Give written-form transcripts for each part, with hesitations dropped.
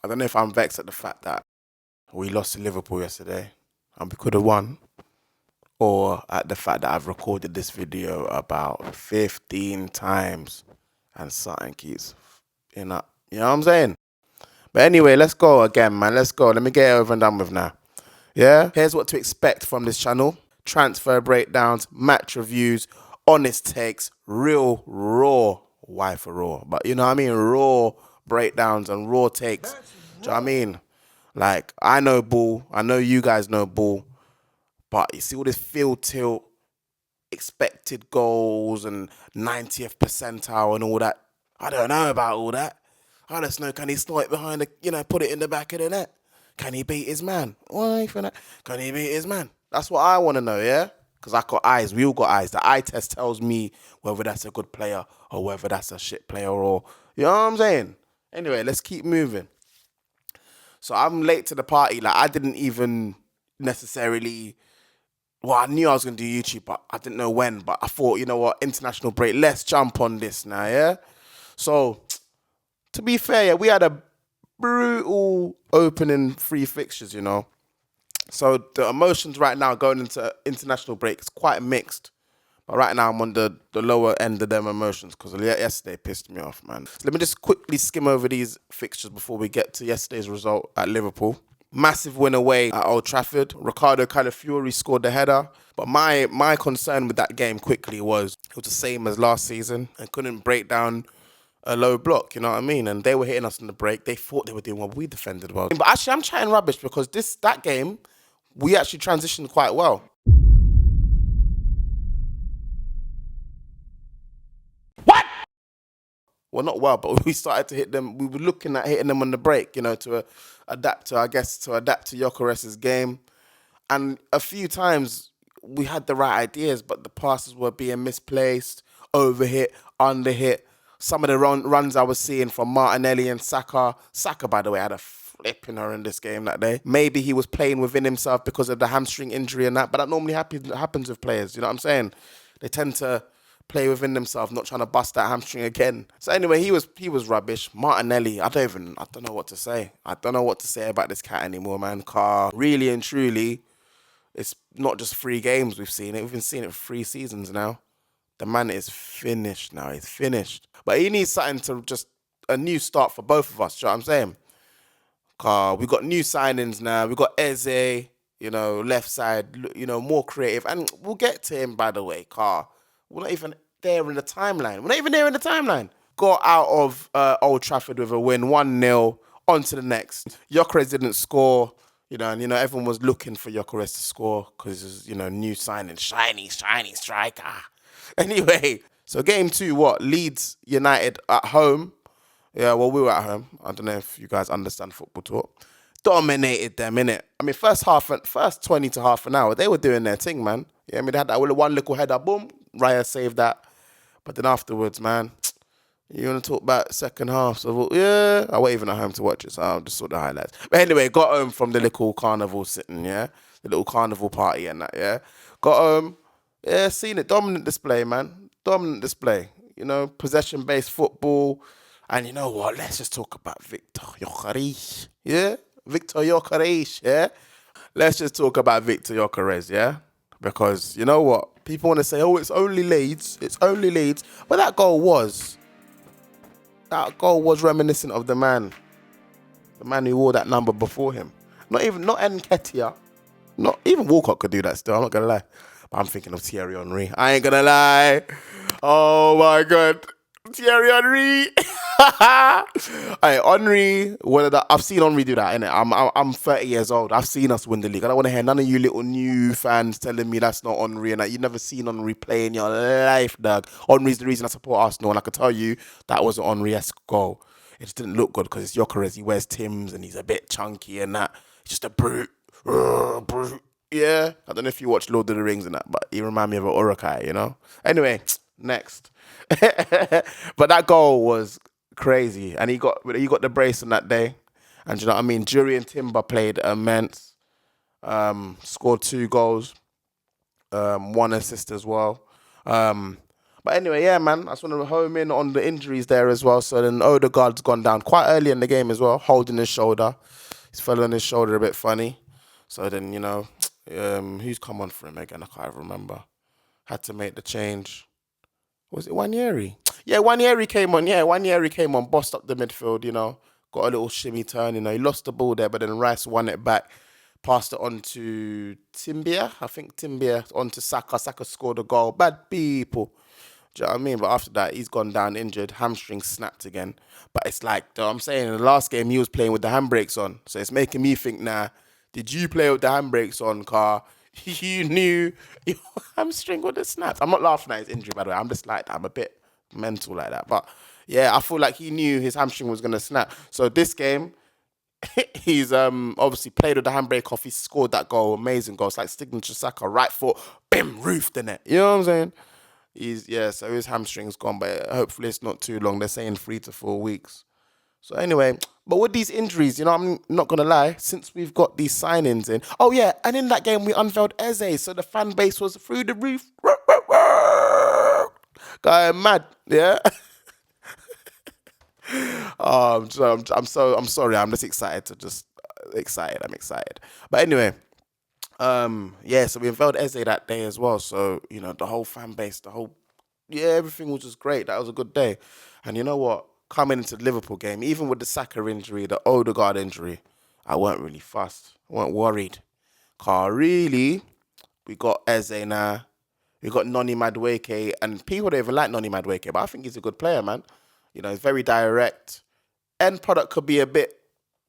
I don't know if I'm vexed at the fact that we lost to Liverpool yesterday and we could have won, or at the fact that I've recorded this video about 15 times and something keeps, you know what I'm saying? But anyway, let's go again, man. Let's go. Let me get it over and done with now. Yeah? Here's what to expect from this channel. Transfer breakdowns, match reviews, honest takes, real, raw, why for raw? But you know what I mean? Raw breakdowns and raw takes. Do you know what I mean? Like, I know ball. I know you guys know ball. But you see all this field tilt, expected goals and 90th percentile and all that. I don't know about all that. I just know, can he snipe behind the, put it in the back of the net? Can he beat his man? Why for that? Can he beat his man? That's what I want to know, yeah? Because I got eyes. We all got eyes. The eye test tells me whether that's a good player or whether that's a shit player or, you know what I'm saying? Anyway, let's keep moving. So I'm late to the party. Like, I didn't even necessarily... Well, I knew I was going to do YouTube, but I didn't know when. But I thought, you know what, international break, let's jump on this now, yeah? So, to be fair, yeah, we had a brutal opening 3 fixtures, you know? So, the emotions right now going into international break is quite mixed. But right now, I'm on the lower end of them emotions because yesterday pissed me off, man. So let me just quickly skim over these fixtures before we get to yesterday's result at Liverpool. Massive win away at Old Trafford. Ricardo Calafiori scored the header. But my concern with that game quickly was it was the same as last season and couldn't break down a low block, you know what I mean? And they were hitting us in the break. They thought they were doing well. We defended well. But actually, I'm chatting rubbish because that game, we actually transitioned quite well. What? Well, not well, but we started to hit them. We were looking at hitting them on the break, to adapt to Gyökeres's game. And a few times we had the right ideas, but the passes were being misplaced, overhit, underhit. Some of the runs I was seeing from Martinelli and Saka. Saka, by the way, had a flipping horrendous game that day. Maybe he was playing within himself because of the hamstring injury and that, but that normally happens with players, you know what I'm saying? They tend to play within themselves, not trying to bust that hamstring again. So anyway, he was rubbish. Martinelli, I don't know what to say. I don't know what to say about this cat anymore, man. Really and truly, it's not just 3 games we've seen it. We've been seeing it for 3 seasons now. The man is finished now. He's finished. But he needs something to just a new start for both of us. Do you know what I'm saying? We got new signings now. We got Eze, left side, more creative. And we'll get to him, by the way, We're not even there in the timeline. Got out of Old Trafford with a win, 1-0, on to the next. Gyökeres didn't score, and everyone was looking for Gyökeres to score because, new signing, shiny striker. Anyway, so game 2, Leeds United at home. Yeah, well, we were at home. I don't know if you guys understand football talk. Dominated them, innit? I mean, first 20 to half an hour, they were doing their thing, man. Yeah, I mean, they had that one little header, boom, Raya saved that. But then afterwards, man, you want to talk about second half? So, yeah, I wasn't even at home to watch it, so I just saw the highlights. But anyway, got home from the little carnival sitting, yeah? The little carnival party and that, yeah? Got home, yeah, seen it. Dominant display, man. Dominant display. Possession-based football. And you know what? Let's just talk about Victor Gyökeres, yeah? Victor Gyökeres, yeah? Let's just talk about Victor Gyökeres, yeah? Because you know what? People want to say, oh, it's only Leeds. But that goal was reminiscent of the man who wore that number before him. Not Nketiah. Not even Walcott could do that still, I'm not going to lie. But I'm thinking of Thierry Henry. I ain't going to lie. Oh my God. Thierry Henry. Hey, Henry, I've seen Henry do that, innit? I'm 30 years old. I've seen us win the league. I don't want to hear none of you little new fans telling me that's not Henry and that you've never seen Henry play in your life, dog. Henry's the reason I support Arsenal, and I can tell you that was an Henry-esque goal. It just didn't look good because it's Gyökeres. He wears Timbs and he's a bit chunky and that. He's just a brute. Brute. Yeah. I don't know if you watch Lord of the Rings and that, but he reminds me of an Urukai, Anyway, next. But that goal was crazy, and he got the brace on that day, and you know what I mean. Jurriën Timber played immense, scored 2 goals, 1 assist as well. But anyway, yeah, man, I just want to home in on the injuries there as well. So then Odegaard's gone down quite early in the game as well, holding his shoulder. He's fell on his shoulder a bit funny. So then, who's come on for him again? I can't remember. Had to make the change. Was it Wanyeri? Yeah, Wanyeri came on. Yeah, Wanyeri came on, bossed up the midfield, got a little shimmy turn. He lost the ball there, but then Rice won it back, passed it on to Timbia. I think Timbia on to Saka. Saka scored a goal. Bad people. Do you know what I mean? But after that, he's gone down injured. Hamstring snapped again. But it's like, I'm saying, in the last game, he was playing with the handbrakes on. So it's making me think now, did you play with the handbrakes on, Car? You knew your hamstring would have snapped. I'm not laughing at his injury, by the way. I'm just like, I'm a bit mental like that. But yeah, I feel like he knew his hamstring was going to snap. So this game, he's obviously played with the handbrake off. He scored that goal, amazing goal. It's like signature Saka, right foot, bim, roofed in it. You know what I'm saying? So his hamstring's gone, but hopefully it's not too long. They're saying 3 to 4 weeks. So anyway, but with these injuries, I'm not going to lie, since we've got these signings in. Oh yeah, and in that game we unveiled Eze, so the fan base was through the roof. Going mad, yeah? So I'm sorry, I'm just excited I'm excited. But anyway, so we unveiled Eze that day as well. So, the whole fan base, everything was just great. That was a good day. And you know what? Coming into the Liverpool game, even with the Saka injury, the Odegaard injury, I weren't really fussed. I weren't worried. Because really, we got Eze now. We got Noni Madueke. And people don't even like Noni Madueke, but I think he's a good player, man. He's very direct. End product could be a bit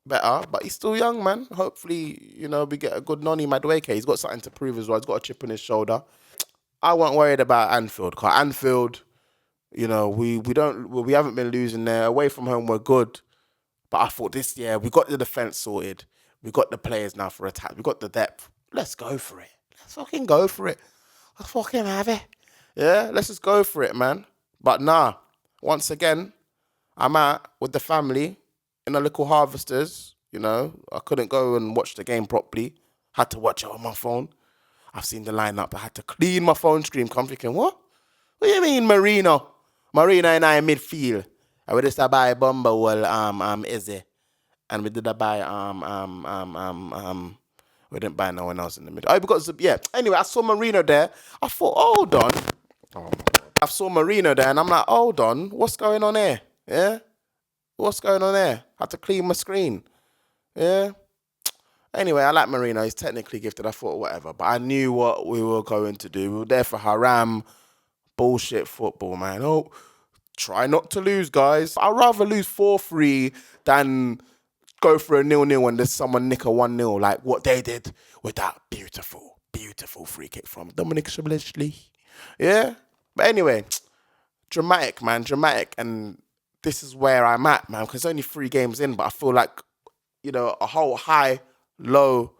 better, but he's still young, man. Hopefully, we get a good Noni Madueke. He's got something to prove as well. He's got a chip on his shoulder. I wasn't worried about Anfield, because Anfield, we haven't been losing there. Away from home, we're good. But I thought this year, we got the defence sorted. We got the players now for attack. We got the depth. Let's go for it. Let's fucking go for it. Let's fucking have it. Yeah, let's just go for it, man. But nah, once again, I'm out with the family in a little Harvesters. I couldn't go and watch the game properly. Had to watch it on my phone. I've seen the lineup. I had to clean my phone screen. I'm thinking, what? What do you mean, Marino? Marino and I in midfield. And we just buy Bumble, Izzy. And we did buy, we didn't buy no one else in the middle. Oh, because, Anyway, I saw Marino there. I thought, hold on. Oh, my God. I saw Marino there and I'm like, hold on. What's going on here? Yeah? What's going on there? I had to clean my screen. Yeah? Anyway, I like Marino. He's technically gifted. I thought, whatever. But I knew what we were going to do. We were there for haram. Bullshit football, man. Oh, try not to lose, guys. I'd rather lose 4-3 than go for a 0-0 and there's someone nick a 1-0 like what they did with that beautiful, beautiful free kick from Dominic Szoboszlai. Yeah? But anyway, dramatic, man. Dramatic. And this is where I'm at, man, because it's only 3 games in, but I feel like, a whole high, low,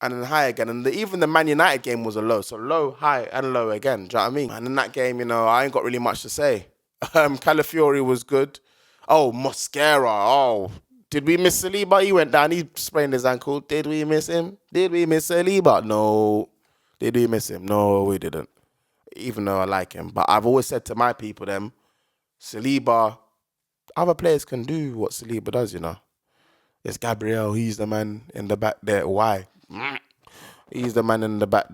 and then high again. And even the Man United game was a low. So low, high, and low again. Do you know what I mean? And in that game, I ain't got really much to say. Calafiori was good. Oh, Mosquera. Oh, did we miss Saliba? He went down. He sprained his ankle. Did we miss him? Did we miss Saliba? No. Did we miss him? No, we didn't. Even though I like him. But I've always said to my people, Saliba, other players can do what Saliba does, It's Gabriel. He's the man in the back there. Why? He's the man in the back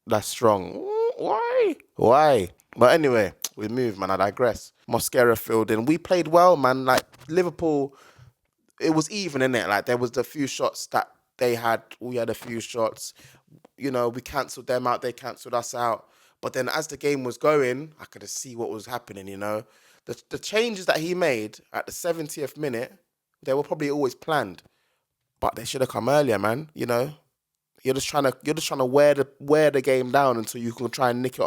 that's strong. Why? But anyway, we move, man. I digress. Mosquera filled in. We played well, man. Like Liverpool, it was even, innit? Like there was the few shots that they had. We had a few shots. We cancelled them out. They cancelled us out. But then as the game was going, I could see what was happening, The changes that he made at the 70th minute, they were probably always planned, but they should have come earlier, man. You're just trying to wear the game down until you can try and nick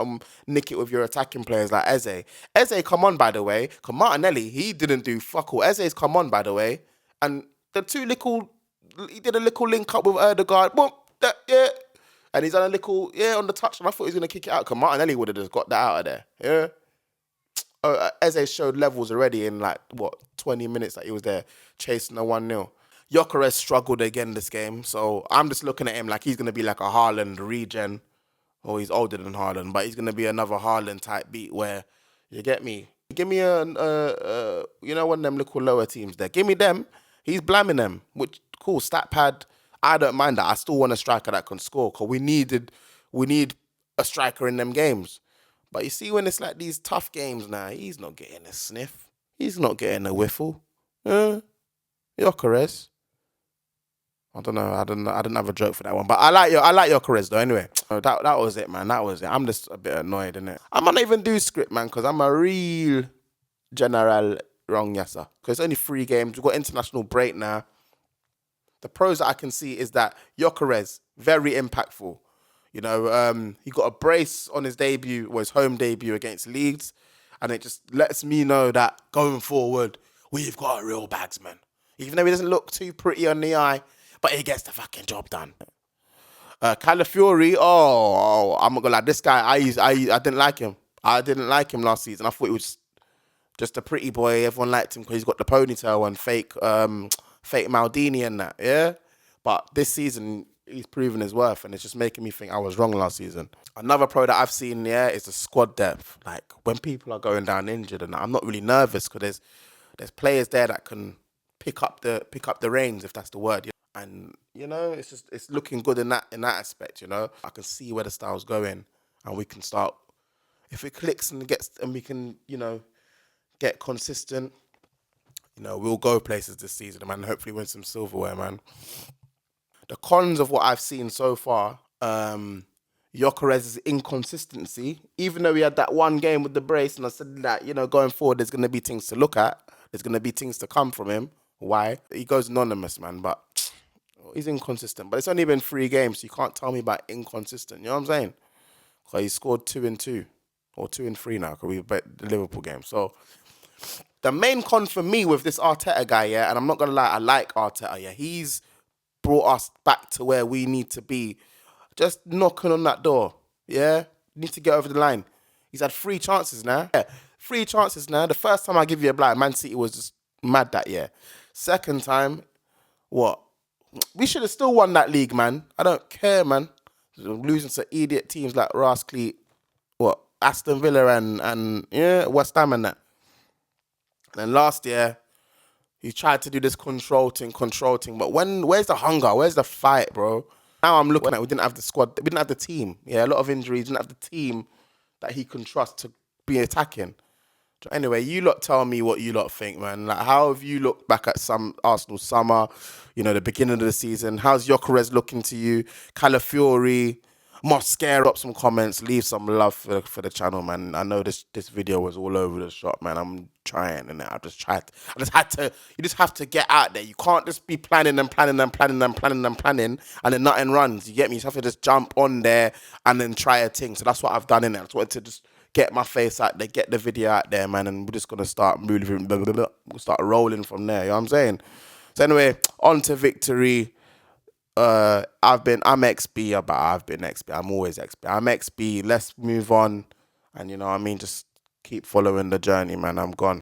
it with your attacking players like Eze. Eze come on, by the way. Cause Martinelli, he didn't do fuck all. Eze's come on, by the way, and he did a little link up with Odegaard. Boom, yeah, and he's done a little on the touch, and I thought he was gonna kick it out. Cause Martinelli would have just got that out of there. Yeah. Eze showed levels already in 20 minutes that he was there chasing a 1-0. Gyökeres struggled again this game, so I'm just looking at him like he's going to be like a Haaland regen. Or he's older than Haaland, but he's going to be another Haaland type beat where You get me? Give me you know, one of them little lower teams there. Give me them. He's blamming them. Which cool stat pad. I don't mind that. I still want a striker that can score because we need a striker in them games. But you see, when it's like these tough games now, he's not getting a sniff. He's not getting a whiffle. Gyökeres. I don't know. I didn't have a joke for that one, but I like your Gyökeres though. Anyway, that was it, man. That was it. I'm just a bit annoyed, innit? I might not even do script, man, because I'm a real general wrong yassa. Because it's only 3 games. We've got international break now. The pros that I can see is that Gyökeres, very impactful. You know, he got a brace on his debut, or his home debut against Leeds, and it just lets me know that going forward, we've got a real bagsman. Even though he doesn't look too pretty on the eye, but he gets the fucking job done. Calafiori, I'm not gonna lie, this guy, I didn't like him. I didn't like him last season. I thought he was just a pretty boy. Everyone liked him because he's got the ponytail and fake Maldini and that, yeah? But this season, he's proven his worth, and it's just making me think I was wrong last season. Another pro that I've seen, yeah, is the squad depth. Like, when people are going down injured, and I'm not really nervous because there's players there that can pick up the reins, if that's the word. And, you know, it's looking good in that aspect, you know. I can see where the style's going, and we can start, if it clicks and we can, you know, get consistent, you know, we'll go places this season, man. Hopefully win some silverware, man. The cons of what I've seen so far, Gyökeres' inconsistency, even though we had that one game with the brace, and I said that, you know, going forward, there's going to be things to look at. There's going to be things to come from him. Why? He goes anonymous, man, but he's inconsistent. But it's only been 3 games, so you can't tell me about inconsistent. You know what I'm saying? Because he scored 2 and 2, or 2 and 3 now, because we bet the Liverpool game. So the main con for me with this Arteta guy, yeah, and I'm not going to lie, I like Arteta, yeah. He's brought us back to where we need to be. Just knocking on that door, yeah? Need to get over the line. He's had 3 chances now. Yeah, 3 chances now. The first time I give you a blind, Man City was just mad that year. Second time, what? We should have still won that league, man. I don't care, man. Losing to idiot teams like Rascally, Aston Villa and West Ham and that. And then last year, he tried to do this control thing, but where's the hunger? Where's the fight, bro? Now I'm looking at, we didn't have the squad, we didn't have the team. Yeah, a lot of injuries, didn't have the team that he can trust to be attacking. Anyway, you lot tell me what you lot think, man. Like, how have you looked back at some Arsenal summer, you know, the beginning of the season? How's Gyökeres looking to you? Calafiori, Mosquera, drop some comments, leave some love for the channel, man. I know this video was all over the shop, man. I'm trying, and I just had to. You just have to get out there. You can't just be planning, and then nothing runs. You get me? You just have to just jump on there and then try a thing. So that's what I've done in it. I just wanted to just get my face out there, get the video out there, man, and we're just gonna start moving, we'll start rolling from there. You know what I'm saying? So anyway, on to victory. I'm XB, but I've been XB. I'm always XB. I'm XB. Let's move on, and you know what I mean. Just keep following the journey, man. I'm gone.